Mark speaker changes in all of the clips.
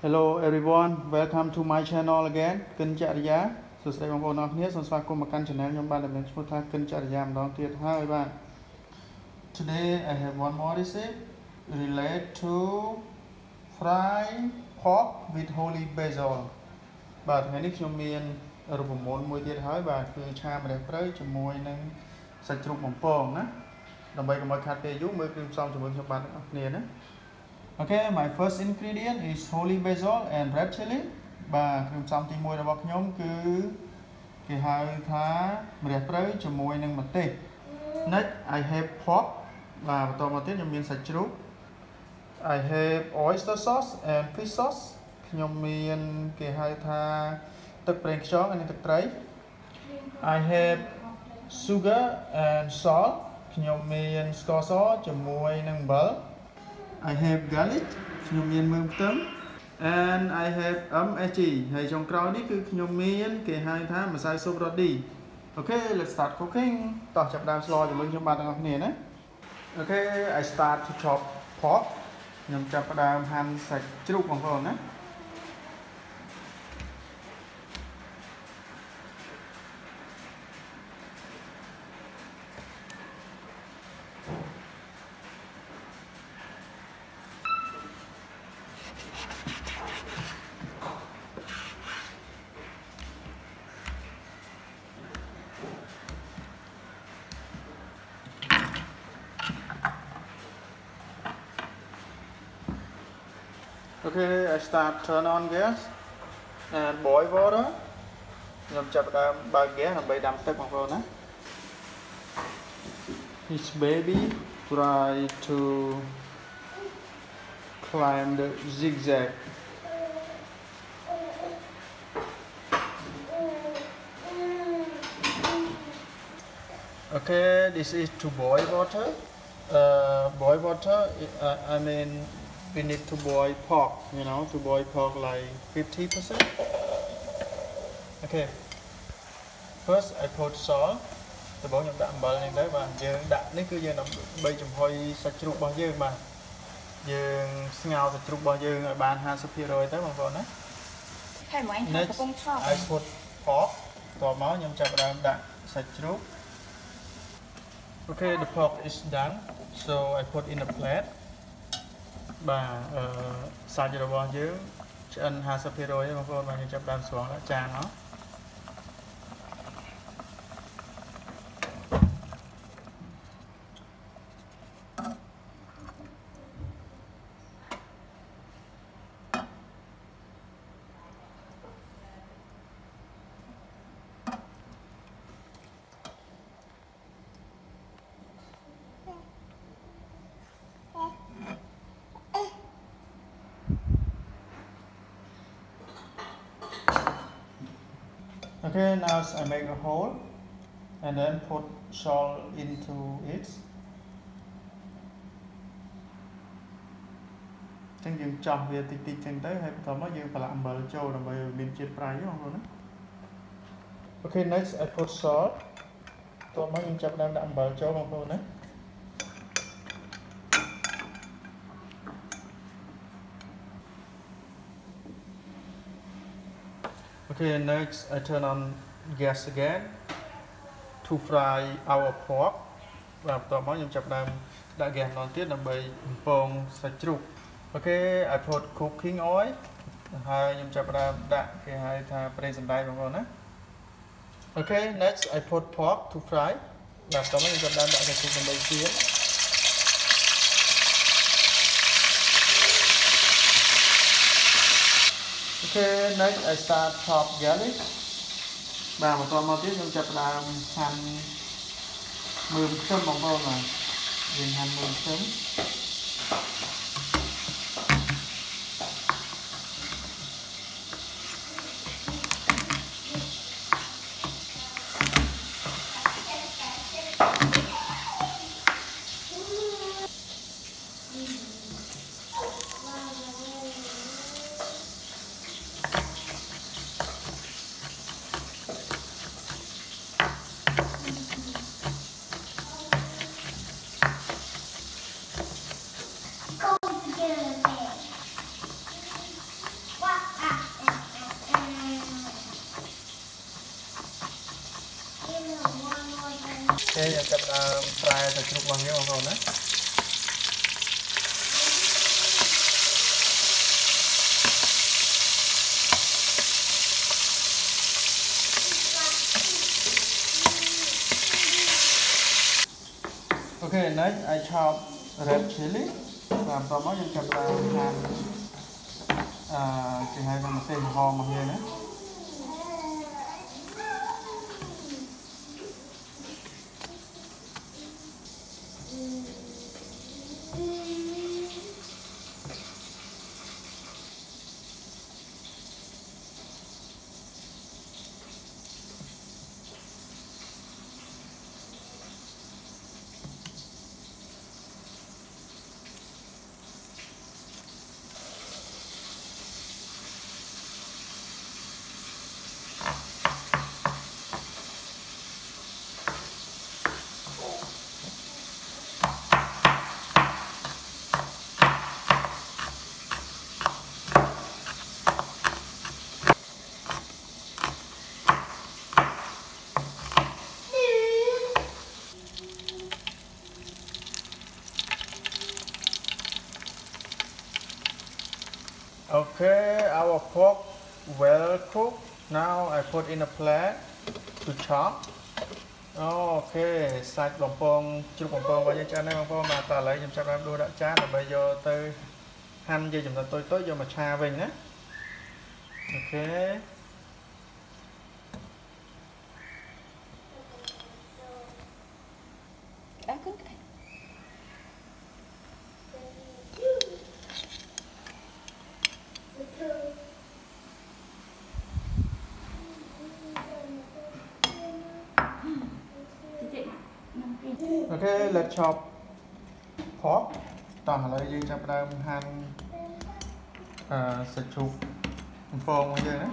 Speaker 1: Hello everyone, welcome to my channel again, Kencharya. So today I'm going to share some channel nhóm bạn làm chúng ta Kencharyaម្ដងទៀតហើយបាទ Today I have one more recipe related to fried pork with holy basil. បាទថ្ងៃនេះខ្ញុំមានរូបមន្តមួយទៀតហើយបាទគឺឆាម្រះព្រៅជាមួយនឹងសាច់ជ្រូកបំពងណាដើម្បីកុំឲ្យខាតពេលយូរមើលគ្រឿងផ្សំជាមួយខ្ញុំបាទទាំងអស់គ្នាណា Okay, my first ingredient is holy basil and red chili. បាទគ្រឿងផ្សំទី1របស់ខ្ញុំគឺគេហៅថាម្រះព្រៅជាមួយនឹងម្ទេស Next I have pork. បាទបន្តមកទៀតខ្ញុំមានសាច់ជ្រូក I have oyster sauce and fish sauce. ខ្ញុំមានគេហៅថាទឹកប្រេងខ្យងនិងទឹកត្រី I have sugar and salt. ខ្ញុំមានស្ករសជាមួយនឹងអំបិល I have garlic. ខ្ញុំមានមើមខ្ទឹម and I have MSG ហើយចុងក្រោយនេះគឺខ្ញុំមានគេហៅថាម្សៅស៊ុបរ៉ូឌី Okay, let's start cooking. តោះចាប់ដើមស្លជាមួយខ្ញុំបាទទាំងអស់គ្នាណា Okay, I start to chop pork. ខ្ញុំចាប់ផ្ដើមហាន់សាច់ជ្រូកបងប្អូនណា Okay, I start turn on gas and boil water. ខ្ញុំចាប់ផ្ដើមបើក gas ដើម្បីដាំទឹកបងប្អូនណា This baby try to climb the zigzag. Okay, this is to boil water. Boil water. I mean, we need to boil pork. You know, to boil pork like 50%. Okay. First, I put salt. ដំបូងខ្ញុំដាក់អំបិលនេះទៅបាទយើងដាក់នេះគឺយើងដើម្បីចំហុយសាច់ជ្រូករបស់យើងបាទយើងស្ងោរសាច់ជ្រូករបស់យើងឲ្យបាន 50% ទៅបងប្អូនណាហើយមកអញកំពុងឆប់ I put pork តមកខ្ញុំចាប់ផ្ដើមដាក់សាច់ជ្រូក Okay, the pork is done. So I put in a plate. បាទសាច់របស់យើងឆ្អិន 50% បងប្អូនបាទយើងចាប់ដើមស្រង់ដាក់ចានមក Okay, now I make a hole and then put salt into it. ចឹងយើងចោះវាតិចៗចឹងទៅហើយបន្ទាប់មកយើងប្រឡាក់អំបិលចូលដើម្បីឲ្យមានជាតិប្រៃបងប្អូនណា Okay, next I put salt. បន្ទាប់មកយើងចាប់ផ្ដើមដាក់អំបិលចូលបងប្អូនណា Okay, next I turn on gas again to fry our pork. បាទបន្ទាប់មកខ្ញុំចាប់ផ្ដើមដាក់ gas ម្ដងទៀតដើម្បីបំពងសាច់ជ្រូក Okay, I put cooking oil ហើយខ្ញុំចាប់ផ្ដើមដាក់គេហៅថាប្រេងសណ្ដែកបងប្អូនណា Okay, next I put pork to fry. បាទបន្ទាប់មកខ្ញុំចាប់ផ្ដើមដាក់សាច់ជ្រូកដើម្បីជៀន Okay, next I start chop garlic. បាទបន្តមកទៀតខ្ញុំចាប់ផ្ដើមហាន់មើមខ្ទឹមបងប្អូនបាទយើងហាន់មើមខ្ទឹម Thế giờ chậm là fry sạch chụp bằng nhau rồi đấy. Okay, next I chop red chili. Làm to máu dân chậm là hàn cái hai con tên hò mà nghe nữa. Okay, our pork well cooked. Now I put in a plate to chop. Okay, sạch bông bông, chụp bông bông vào cho nên bông bông mà ta lấy cho em đua đã chán rồi bây giờ tới hành gì chúng ta tôi vô mà cha về nhé. Okay. Okay, let's chop pork. Toàn là gì cho em hành sạch chụp phồng như thế đấy.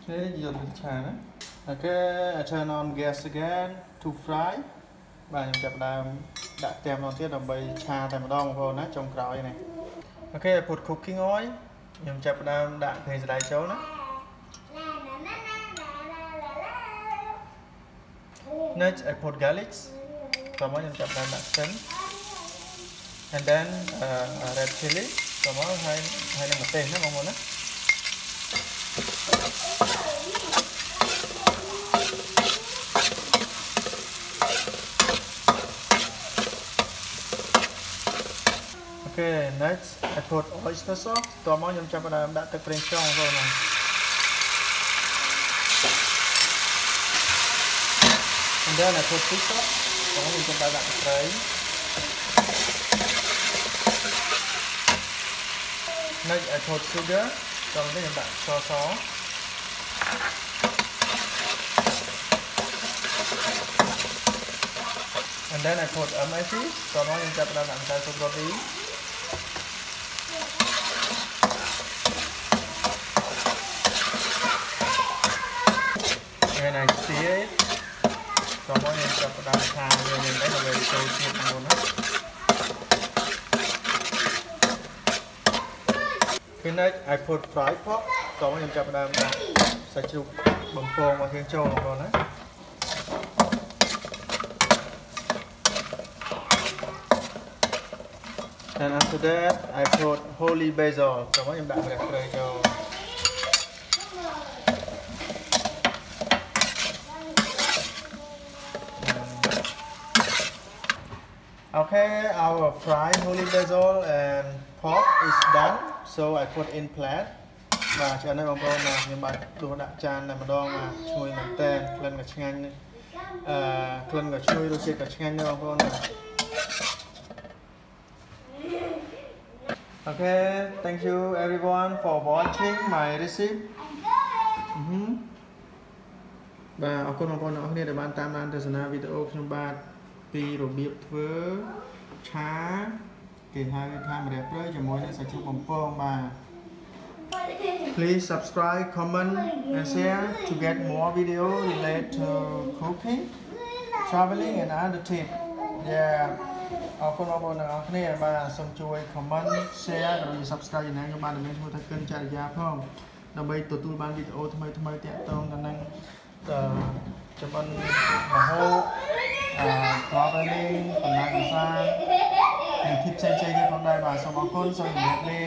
Speaker 1: Thế giờ mình chà nữa. Okay, I turn on gas again to fry. Và mình chập đã tem đầu tiên là bay chà tại một đòn vào nó trong cõi này. Okay, I put cooking oil. Mình chập đã thấy đại chấu nữa. Next I put garlic. Sau đó mình chập đã xấn. And then red chili. Sau đó hai là một tên nó mong muốn đó. Okay, next I put oyster sauce. Tòa máu nhầm cho đã tập lên trong rồi này. And then I put fish sauce. Tòa máu nhầm cho đã tập đấy. Next I put sugar. Tòa máu nhầm đã cho sauce. And then I put amazing. Tòa máu nhầm cho đã làm cho body. And I see it. So I'm going to chop it down time and then anyway so it's not going to. Cái này I put fried pork. So I'm going to chop it down sạch chụp bông phồng và thiên châu một con đấy. And after that I put holy basil. So I'm going to đặt đây cho. Okay, our fried holy basil and pork is done, so I put in plate. Và cho nên bông bông mà những bạn đồ đã chan này mà đo mà chui mình tên lên cả chanh này, lên cả chui đôi khi cả chanh nữa bông bông này. Okay, thank you everyone for watching my recipe. Và ở con bông bông nó để bạn tam ăn từ video trong ba. Pi rồi biết với chá thì hai tham đẹp đấy cho mỗi nên sẽ chụp bông bông mà Please subscribe, comment, and share to get more video related to cooking, traveling, and other tips. Yeah. អរគុណបងប្អូនទាំងអស់គ្នាបាទសូមជួយ comment share និង subscribe យ៉ាងណាខ្ញុំបានមានឈ្មោះថាកិនចរិយាផងដើម្បីទទួលបានវីដេអូថ្មីៗទាក់ទងទៅនឹងចម្អិនម្ហូបtraveling ដំណើរកម្សាន្តនិង tips ផ្សេងៗទៀតផងដែរបាទសូមអរគុណសូមជម្រាបលា